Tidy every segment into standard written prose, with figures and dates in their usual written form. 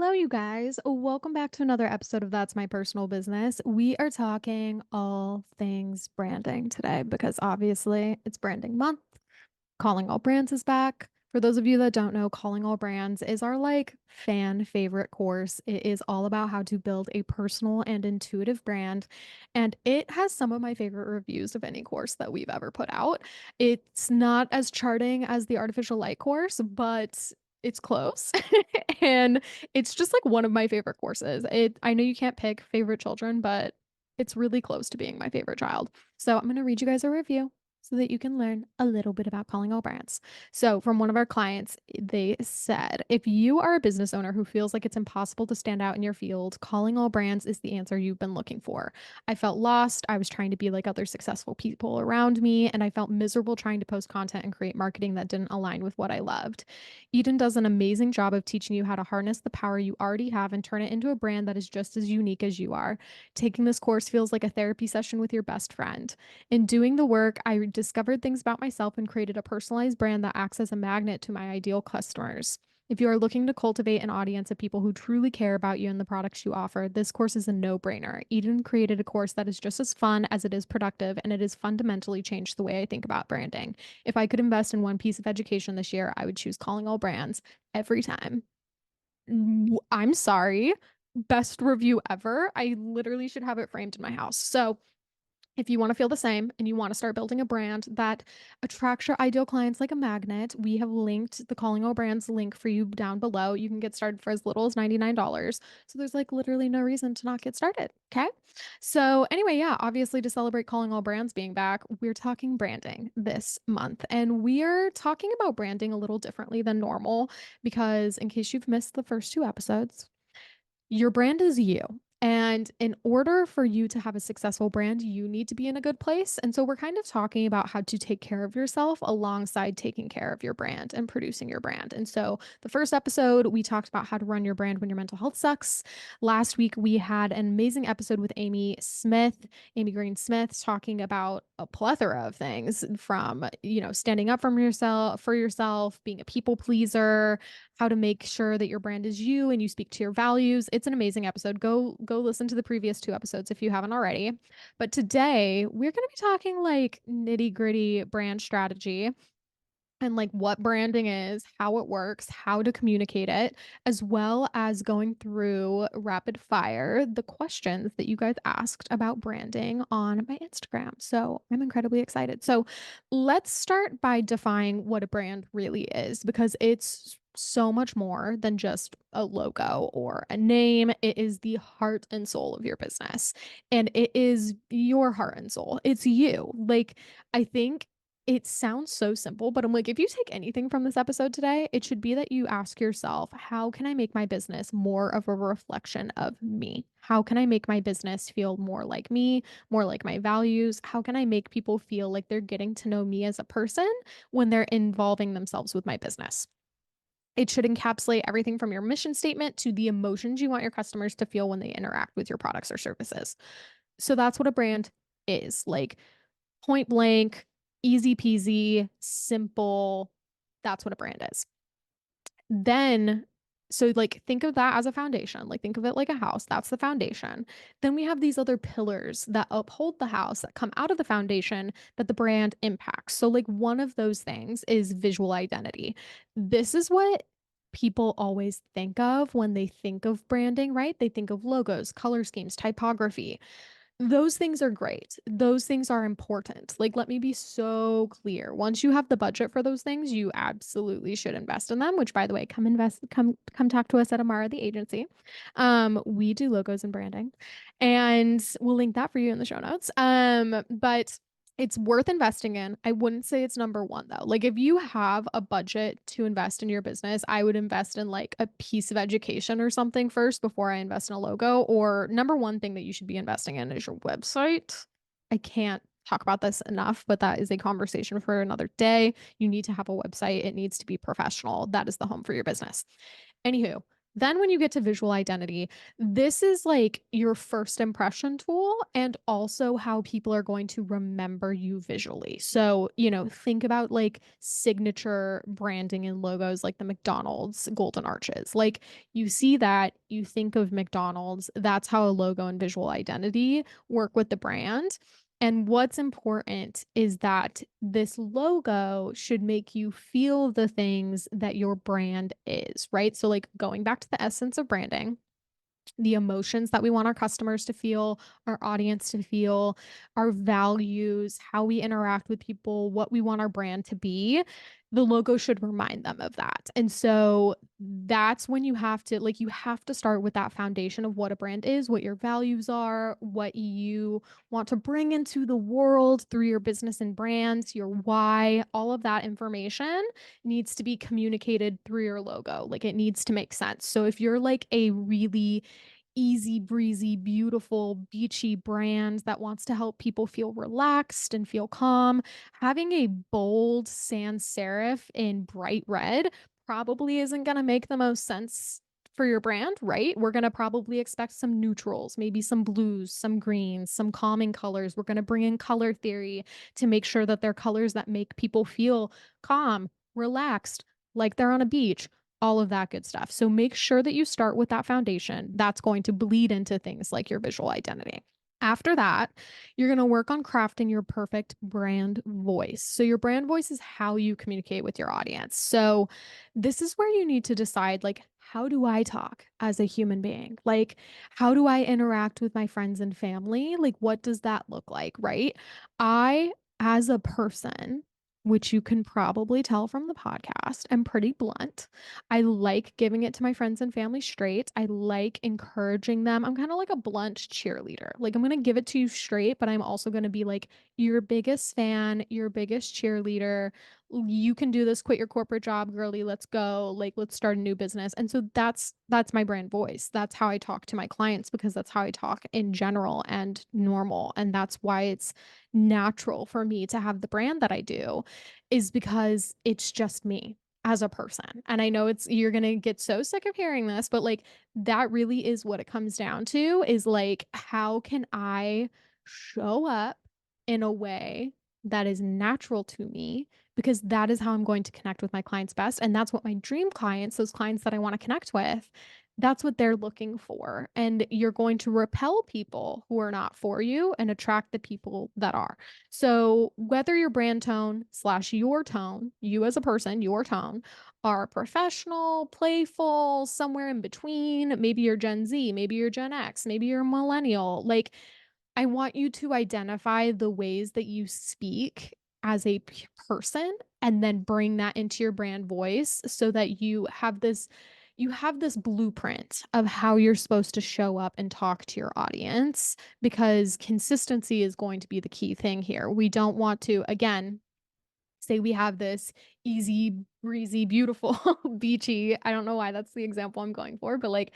Hello, you guys. Welcome back to another episode of That's My Personal Business. We are talking all things branding today because obviously it's branding month. Calling All Brands is back. For those of you that don't know, Calling All Brands is our fan favorite course. It is all about how to build a personal and intuitive brand, and it has some of my favorite reviews of any course that we've ever put out. It's not as charting as the Artificial Light course, but it's close. And it's just like one of my favorite courses. I know you can't pick favorite children, but it's really close to being my favorite child. So I'm going to read you guys a review so that you can learn a little bit about calling all brands. So, from one of our clients, they said, if you are a business owner who feels like it's impossible to stand out in your field, calling all brands is the answer you've been looking for. I felt lost. I was trying to be like other successful people around me, and I felt miserable trying to post content and create marketing that didn't align with what I loved. Eden does an amazing job of teaching you how to harness the power you already have and turn it into a brand that is just as unique as you are. Taking this course feels like a therapy session with your best friend. In doing the work, I discovered things about myself and created a personalized brand that acts as a magnet to my ideal customers. If you are looking to cultivate an audience of people who truly care about you and the products you offer, this course is a no brainer. Eden created a course that is just as fun as it is productive, and it has fundamentally changed the way I think about branding. If I could invest in one piece of education this year, I would choose Calling All Brands every time. I'm sorry. Best review ever. I literally should have it framed in my house. So, if you want to feel the same and you want to start building a brand that attracts your ideal clients like a magnet, we have linked the Calling All Brands link for you down below. You can get started for as little as $99. So there's like literally no reason to not get started. Okay. So, anyway, yeah, obviously to celebrate Calling All Brands being back, we're talking branding this month. And we are talking about branding a little differently than normal because, in case you've missed the first two episodes, your brand is you. And in order for you to have a successful brand, you need to be in a good place. And so we're kind of talking about how to take care of yourself alongside taking care of your brand and producing your brand. And so the first episode, we talked about how to run your brand when your mental health sucks. Last week, we had an amazing episode with Amy Green Smith, talking about a plethora of things from, standing up for yourself, being a people pleaser, how to make sure that your brand is you and you speak to your values. It's an amazing episode. Go listen to the previous two episodes if you haven't already. But today we're going to be talking like nitty-gritty brand strategy and like what branding is, how it works, how to communicate it, as well as going through rapid fire the questions that you guys asked about branding on my Instagram. So I'm incredibly excited. So let's start by defining what a brand really is because it's so much more than just a logo or a name. It is the heart and soul of your business, and it is your heart and soul. It's you. I think it sounds so simple, but I'm like, if you take anything from this episode today, it should be that you ask yourself, how can I make my business more of a reflection of me? How can I make my business feel more like me, more like my values? How can I make people feel like they're getting to know me as a person when they're involving themselves with my business? It should encapsulate everything from your mission statement to the emotions you want your customers to feel when they interact with your products or services. So that's what a brand is like, point blank, easy peasy, simple. That's what a brand is. Then, so like think of that as a foundation. Like think of it like a house. That's the foundation. Then we have these other pillars that uphold the house that come out of the foundation that the brand impacts. So like one of those things is visual identity. This is what people always think of when they think of branding, right? They think of logos, color schemes, typography. Those things are great. Those things are important. Like, let me be so clear. Once you have the budget for those things, you absolutely should invest in them, which by the way, come talk to us at Amara the agency. We do logos and branding, and we'll link that for you in the show notes. But it's worth investing in. I wouldn't say it's number one though. Like if you have a budget to invest in your business, I would invest in like a piece of education or something first before I invest in a logo. Or number one thing that you should be investing in is your website. I can't talk about this enough, but that is a conversation for another day. You need to have a website. It needs to be professional. That is the home for your business. Anywho, Then when you get to visual identity, this is like your first impression tool and also how people are going to remember you visually. So, think about like signature branding and logos like the McDonald's golden arches. Like you see that, you think of McDonald's, that's how a logo and visual identity work with the brand. And what's important is that this logo should make you feel the things that your brand is, right? So, like going back to the essence of branding, the emotions that we want our customers to feel, our audience to feel, our values, how we interact with people, what we want our brand to be, the logo should remind them of that. And so that's when you have to start with that foundation of what a brand is, what your values are, what you want to bring into the world through your business and brands, your why, all of that information needs to be communicated through your logo. Like it needs to make sense. So if you're like a really easy breezy, beautiful, beachy brand that wants to help people feel relaxed and feel calm, having a bold sans serif in bright red probably isn't going to make the most sense for your brand, right? We're going to probably expect some neutrals, maybe some blues, some greens, some calming colors. We're going to bring in color theory to make sure that they're colors that make people feel calm, relaxed, like they're on a beach, all of that good stuff. So make sure that you start with that foundation. That's going to bleed into things like your visual identity. After that, you're going to work on crafting your perfect brand voice. So, your brand voice is how you communicate with your audience. So, this is where you need to decide like, how do I talk as a human being? Like, how do I interact with my friends and family? Like, what does that look like? Right. I, as a person, which you can probably tell from the podcast, am pretty blunt. I like giving it to my friends and family straight. I like encouraging them. I'm kind of like a blunt cheerleader. Like, I'm going to give it to you straight, but I'm also going to be like your biggest fan, your biggest cheerleader. You can do this, quit your corporate job, girly. Let's go. Like, let's start a new business. And so that's my brand voice. That's how I talk to my clients because that's how I talk in general and normal. And that's why it's natural for me to have the brand that I do is because it's just me as a person. And I know you're going to get so sick of hearing this, but like that really is what it comes down to is like, how can I show up in a way that is natural to me? Because that is how I'm going to connect with my clients best. And that's what my dream clients, those clients that I want to connect with, that's what they're looking for. And you're going to repel people who are not for you and attract the people that are. So, whether your brand tone slash your tone, you as a person, your tone, are professional, playful, somewhere in between, maybe you're Gen Z, maybe you're Gen X, maybe you're a millennial, like I want you to identify the ways that you speak as a person and then bring that into your brand voice so that you have this blueprint of how you're supposed to show up and talk to your audience because consistency is going to be the key thing here. We don't want to again say we have this easy breezy beautiful beachy, I don't know why that's the example I'm going for, but like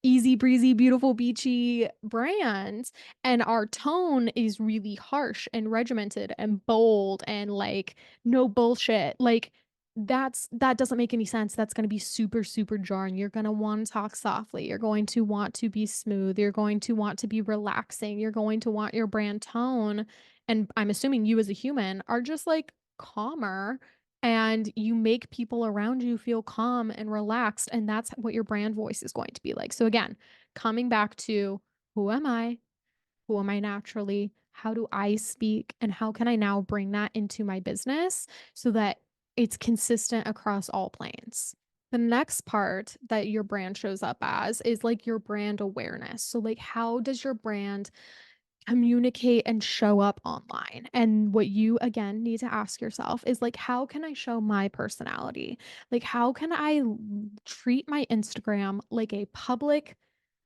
easy breezy, beautiful, beachy brand. And our tone is really harsh and regimented and bold and like no bullshit. Like that doesn't make any sense. That's going to be super, super jarring. You're going to want to talk softly. You're going to want to be smooth. You're going to want to be relaxing. You're going to want your brand tone. And I'm assuming you as a human are just like calmer and you make people around you feel calm and relaxed. And that's what your brand voice is going to be like. So, again, coming back to who am I? Who am I naturally? How do I speak? And how can I now bring that into my business so that it's consistent across all planes? The next part that your brand shows up as is like your brand awareness. So, like, how does your brand communicate and show up online. And what you again need to ask yourself is like, how can I show my personality? Like, how can I treat my Instagram like a public,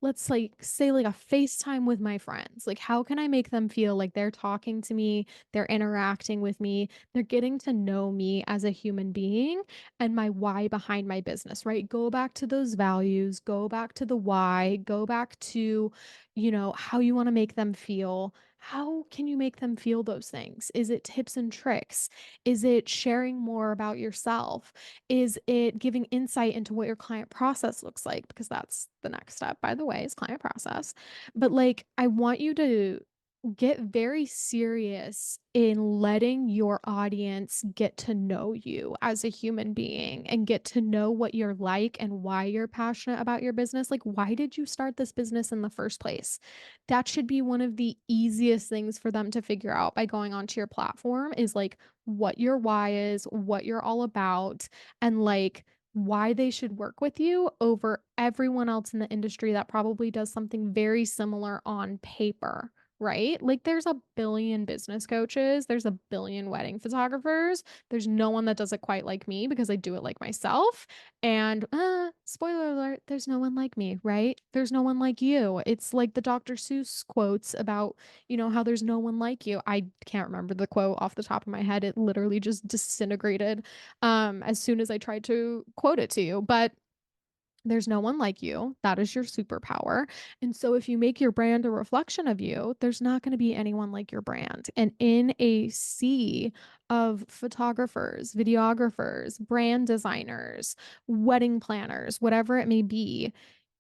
let's like say like a FaceTime with my friends? Like, how can I make them feel like they're talking to me, they're interacting with me, they're getting to know me as a human being and my why behind my business, right? Go back to those values, go back to the why, go back to how you want to make them feel, how can you make them feel those things? Is it tips and tricks? Is it sharing more about yourself? Is it giving insight into what your client process looks like? Because that's the next step, by the way, is client process. But like, I want you to get very serious in letting your audience get to know you as a human being and get to know what you're like and why you're passionate about your business. Like, why did you start this business in the first place? That should be one of the easiest things for them to figure out by going onto your platform is like what your why is, what you're all about, and like why they should work with you over everyone else in the industry that probably does something very similar on paper, right? Like there's a billion business coaches, there's a billion wedding photographers. There's no one that does it quite like me because I do it like myself. And spoiler alert, there's no one like me, right? There's no one like you. It's like the Dr. Seuss quotes about, how there's no one like you. I can't remember the quote off the top of my head. It literally just disintegrated as soon as I tried to quote it to you. But there's no one like you. That is your superpower. And so if you make your brand a reflection of you, there's not going to be anyone like your brand. And in a sea of photographers, videographers, brand designers, wedding planners, whatever it may be,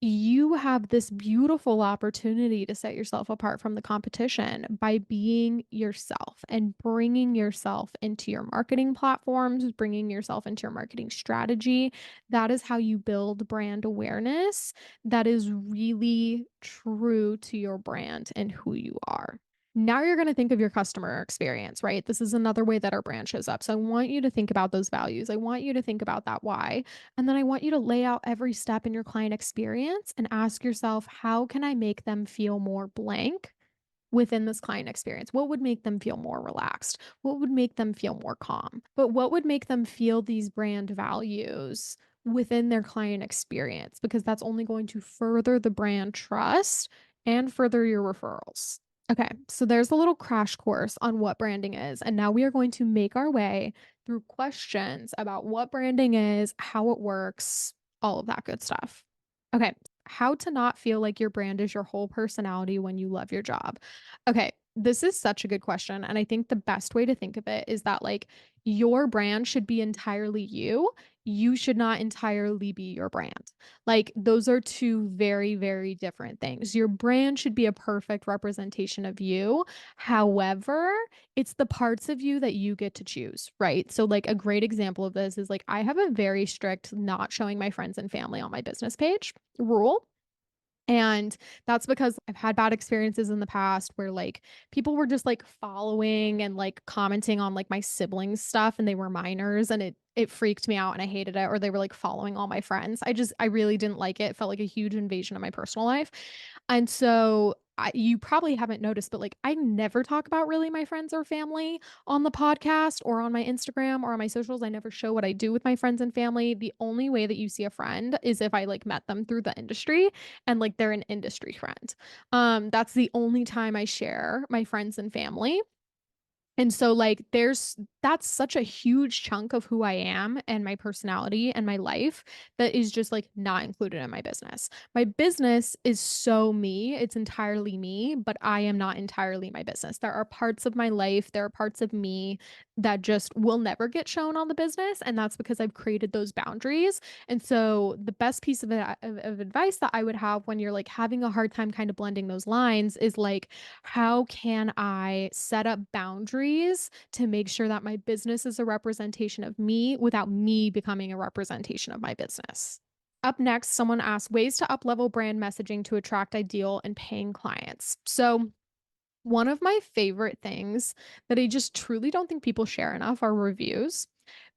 you have this beautiful opportunity to set yourself apart from the competition by being yourself and bringing yourself into your marketing platforms, bringing yourself into your marketing strategy. That is how you build brand awareness that is really true to your brand and who you are. Now you're going to think of your customer experience, right? This is another way that our brand shows up. So I want you to think about those values. I want you to think about that why. And then I want you to lay out every step in your client experience and ask yourself, how can I make them feel more blank within this client experience? What would make them feel more relaxed? What would make them feel more calm? But what would make them feel these brand values within their client experience? Because that's only going to further the brand trust and further your referrals. Okay, so there's a little crash course on what branding is. And now we are going to make our way through questions about what branding is, how it works, all of that good stuff. Okay, how to not feel like your brand is your whole personality when you love your job. Okay, this is such a good question. And I think the best way to think of it is that, like, your brand should be entirely you. You should not entirely be your brand. Like, those are two very, very different things. Your brand should be a perfect representation of you. However, it's the parts of you that you get to choose, right? So, like, a great example of this is like, I have a very strict not showing my friends and family on my business page rule. And that's because I've had bad experiences in the past where like people were just like following and like commenting on like my siblings stuff and they were minors and it freaked me out and I hated it, or they were like following all my friends. I really didn't like it. It felt like a huge invasion of my personal life. And so you probably haven't noticed, but like I never talk about really my friends or family on the podcast or on my Instagram or on my socials. I never show what I do with my friends and family. The only way that you see a friend is if I like met them through the industry and like they're an industry friend. That's the only time I share my friends and family. And so like that's such a huge chunk of who I am and my personality and my life that is just like not included in my business. My business is so me, it's entirely me, but I am not entirely my business. There are parts of my life, there are parts of me that just will never get shown on the business, and that's because I've created those boundaries. And so the best piece of advice that I would have when you're like having a hard time kind of blending those lines is like, how can I set up boundaries to make sure that my business is a representation of me without me becoming a representation of my business? Up next, someone asked ways to up-level brand messaging to attract ideal and paying clients. So, one of my favorite things that I just truly don't think people share enough are reviews,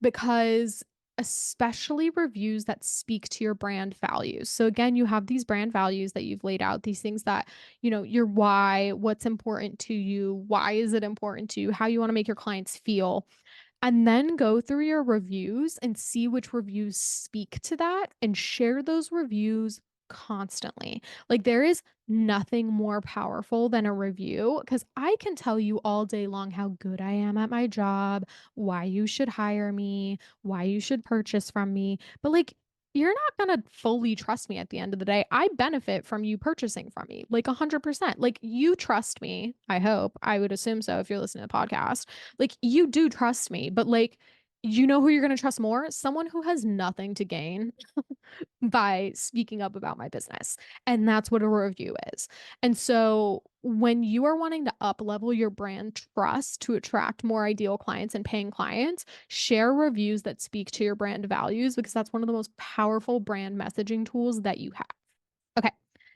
because especially reviews that speak to your brand values. So again, you have these brand values that you've laid out, these things that, your why, what's important to you, why is it important to you, how you want to make your clients feel, and then go through your reviews and see which reviews speak to that and share those reviews constantly. Like there is nothing more powerful than a review, because I can tell you all day long how good I am at my job, why you should hire me, why you should purchase from me. But like you're not going to fully trust me at the end of the day. I benefit from you purchasing from me, like 100%. Like you trust me. I hope. I would assume so if you're listening to the podcast. Like you do trust me, but like, you know who you're going to trust more? Someone who has nothing to gain by speaking up about my business. And that's what a review is. And so when you are wanting to up level your brand trust to attract more ideal clients and paying clients, share reviews that speak to your brand values because that's one of the most powerful brand messaging tools that you have. Okay.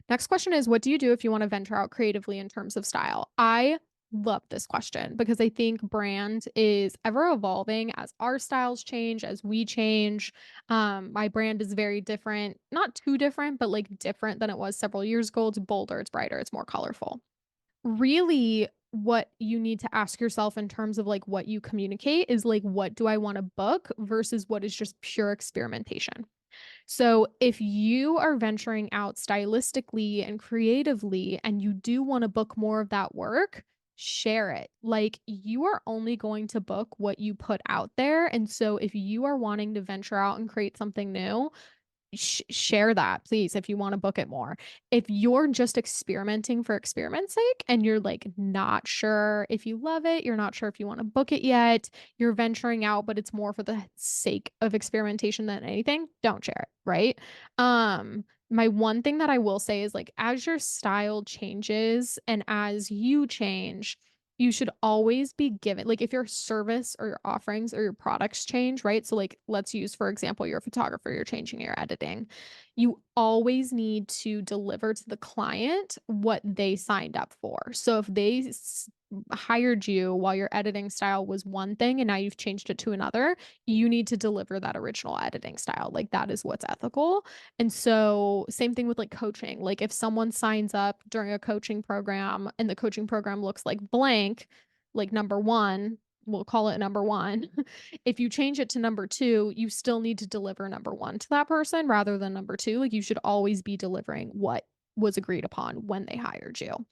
Next question is, what do you do if you want to venture out creatively in terms of style? I love this question because I think brand is ever evolving as our styles change, as we change. My brand is very different, not too different, but like different than it was several years ago. It's bolder, it's brighter, it's more colorful. Really, what you need to ask yourself in terms of like what you communicate is like, what do I want to book versus what is just pure experimentation? So, if you are venturing out stylistically and creatively and you do want to book more of that work, share it. Like, you are only going to book what you put out there. And so, if you are wanting to venture out and create something new, share that, please, if you want to book it more. If you're just experimenting for experiment's sake and you're like not sure if you love it, you're not sure if you want to book it yet, you're venturing out, but it's more for the sake of experimentation than anything, don't share it, right? My one thing that I will say is like as your style changes and as you change, you should always be given like if your service or your offerings or your products change, right? So like let's use for example you're a photographer, you're changing your editing. You always need to deliver to the client what they signed up for. So if they hired you while your editing style was one thing and now you've changed it to another, you need to deliver that original editing style. Like that is what's ethical. And so, same thing with like coaching. Like, if someone signs up during a coaching program and the coaching program looks like blank, like number one, we'll call it number one. If you change it to number two, you still need to deliver number one to that person rather than number two. Like, you should always be delivering what was agreed upon when they hired you.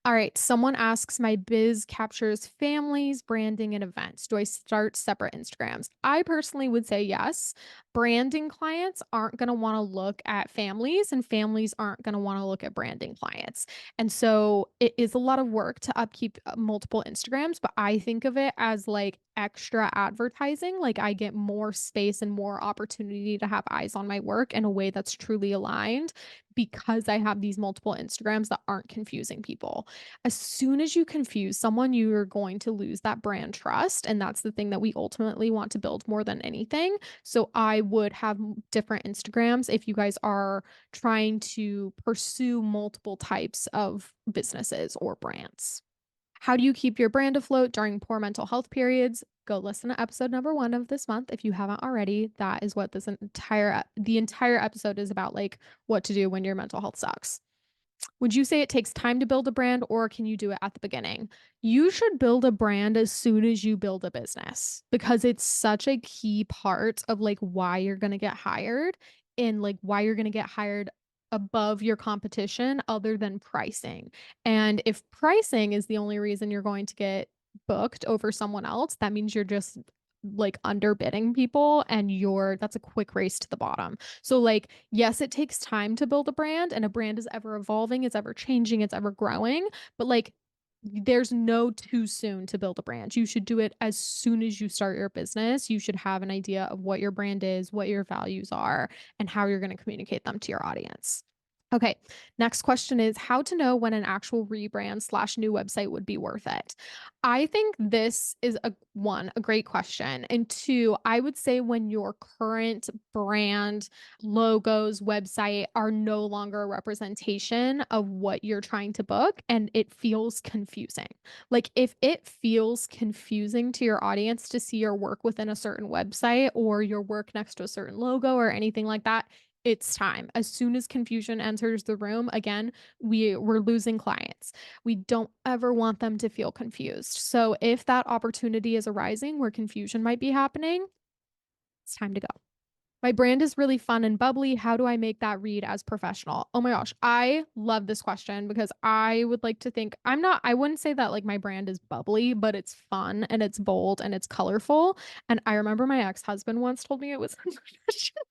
All right. Someone asks, my biz captures families, branding, and events. Do I start separate Instagrams? I personally would say yes. Branding clients aren't going to want to look at families, and families aren't going to want to look at branding clients. And so it is a lot of work to upkeep multiple Instagrams, but I think of it as like extra advertising. Like I get more space and more opportunity to have eyes on my work in a way that's truly aligned because I have these multiple Instagrams that aren't confusing people. As soon as you confuse someone, you are going to lose that brand trust. And that's the thing that we ultimately want to build more than anything. So I would have different Instagrams if you guys are trying to pursue multiple types of businesses or brands. How do you keep your brand afloat during poor mental health periods? Go listen to episode number 1 of this month if you haven't already. That is what the entire episode is about, like what to do when your mental health sucks. Would you say it takes time to build a brand or can you do it at the beginning? You should build a brand as soon as you build a business because it's such a key part of like why you're going to get hired and like why you're going to get hired above your competition other than pricing. And if pricing is the only reason you're going to get booked over someone else, that means you're just like underbidding people and that's a quick race to the bottom. So like yes, it takes time to build a brand and a brand is ever evolving, it's ever changing, it's ever growing, but like there's no too soon to build a brand. You should do it as soon as you start your business. You should have an idea of what your brand is, what your values are, and how you're going to communicate them to your audience. Okay, next question is how to know when an actual rebrand slash new website would be worth it. I think this is a great question. And two, I would say when your current brand, logos, website are no longer a representation of what you're trying to book and it feels confusing. Like if it feels confusing to your audience to see your work within a certain website or your work next to a certain logo or anything like that, it's time. As soon as confusion enters the room, again, we're losing clients. We don't ever want them to feel confused. So if that opportunity is arising where confusion might be happening, it's time to go. My brand is really fun and bubbly. How do I make that read as professional? Oh my gosh, I love this question because I would like to think I wouldn't say that like my brand is bubbly, but it's fun and it's bold and it's colorful. And I remember my ex-husband once told me it was unprofessional.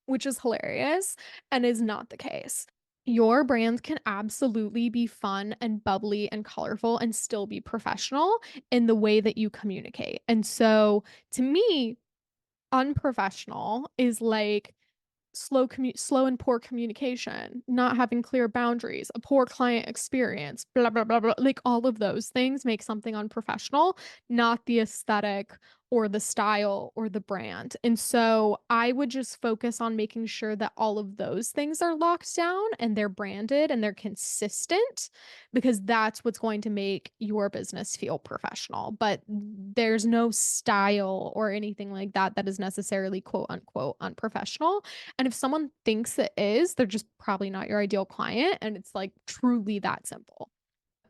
which is hilarious and is not the case. Your brand can absolutely be fun and bubbly and colorful and still be professional in the way that you communicate. And so to me, unprofessional is like slow and poor communication, not having clear boundaries, a poor client experience, blah blah blah blah. Like all of those things make something unprofessional, not the aesthetic or the style or the brand. And so I would just focus on making sure that all of those things are locked down and they're branded and they're consistent, because that's what's going to make your business feel professional. But there's no style or anything like that that is necessarily quote unquote unprofessional. And if someone thinks it is, they're just probably not your ideal client. And it's like truly that simple.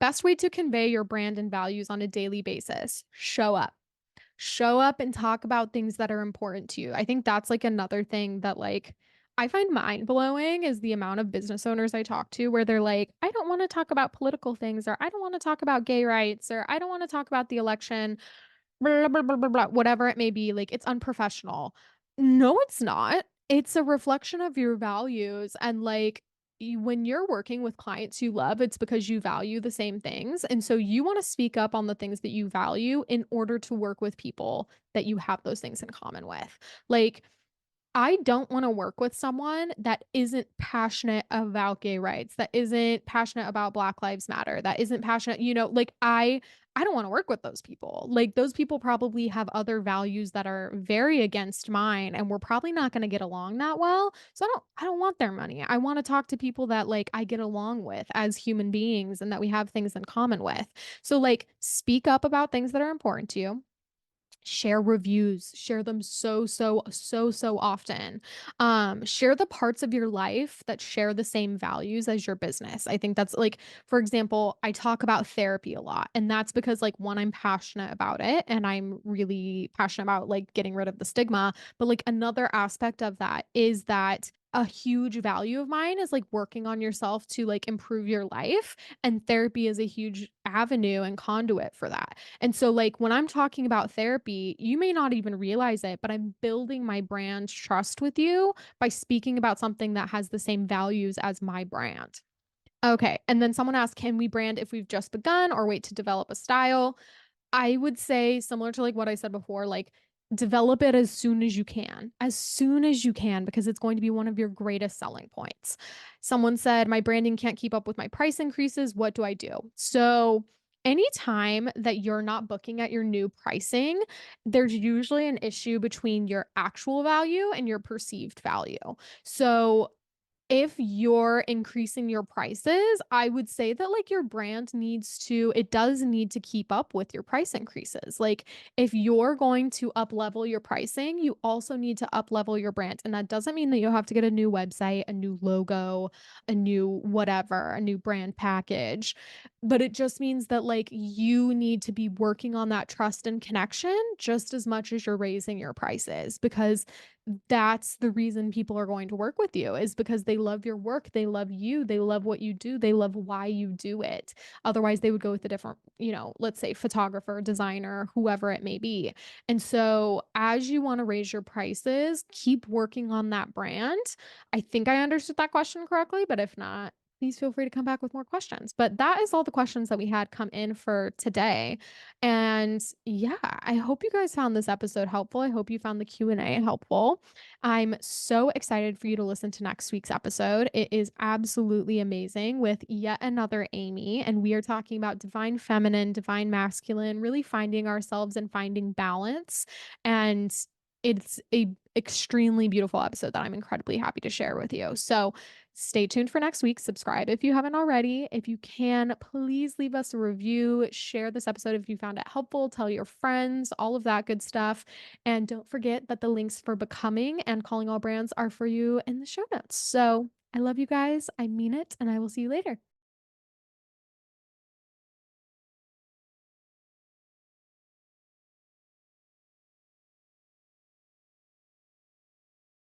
Best way to convey your brand and values on a daily basis: show up. Show up and talk about things that are important to you. I think that's like another thing that like I find mind blowing is the amount of business owners I talk to where they're like, I don't want to talk about political things, or I don't want to talk about gay rights, or I don't want to talk about the election, blah, blah, blah, blah, blah, whatever it may be. Like it's unprofessional. No, it's not. It's a reflection of your values. And like when you're working with clients you love, it's because you value the same things. And so you want to speak up on the things that you value in order to work with people that you have those things in common with. Like, I don't want to work with someone that isn't passionate about gay rights, that isn't passionate about Black Lives Matter, that isn't passionate, like I don't want to work with those people. Like those people probably have other values that are very against mine and we're probably not going to get along that well. So I don't want their money. I want to talk to people that like I get along with as human beings and that we have things in common with. So like speak up about things that are important to you. Share reviews, share them so often. Share the parts of your life that share the same values as your business. I think that's like, for example, I talk about therapy a lot, and that's because like one, I'm passionate about it and I'm really passionate about like getting rid of the stigma. But like another aspect of that is that a huge value of mine is like working on yourself to like improve your life, and therapy is a huge avenue and conduit for that. And so, like, when I'm talking about therapy, you may not even realize it, but I'm building my brand trust with you by speaking about something that has the same values as my brand. Okay. And then someone asked, can we brand if we've just begun or wait to develop a style? I would say, similar to like what I said before, like develop it as soon as you can, because it's going to be one of your greatest selling points. Someone said, my branding can't keep up with my price increases. What do I do? So, anytime that you're not booking at your new pricing, there's usually an issue between your actual value and your perceived value. So, if you're increasing your prices, I would say that like your brand it does need to keep up with your price increases. Like if you're going to up level your pricing, you also need to up level your brand. And that doesn't mean that you'll have to get a new website, a new logo, a new whatever, a new brand package. But it just means that like you need to be working on that trust and connection just as much as you're raising your prices, because that's the reason people are going to work with you, is because they love your work, they love you, they love what you do, they love why you do it. Otherwise, they would go with a different, let's say photographer, designer, whoever it may be. And so, as you want to raise your prices, keep working on that brand. I think I understood that question correctly, but if not, please feel free to come back with more questions. But that is all the questions that we had come in for today. And yeah, I hope you guys found this episode helpful. I hope you found the Q&A helpful. I'm so excited for you to listen to next week's episode. It is absolutely amazing with yet another Amy, and we are talking about divine feminine, divine masculine, really finding ourselves and finding balance. And it's a extremely beautiful episode that I'm incredibly happy to share with you. So stay tuned for next week. Subscribe if you haven't already. If you can, please leave us a review. Share this episode if you found it helpful. Tell your friends, all of that good stuff. And don't forget that the links for becoming and calling all brands are for you in the show notes. So I love you guys. I mean it. And I will see you later.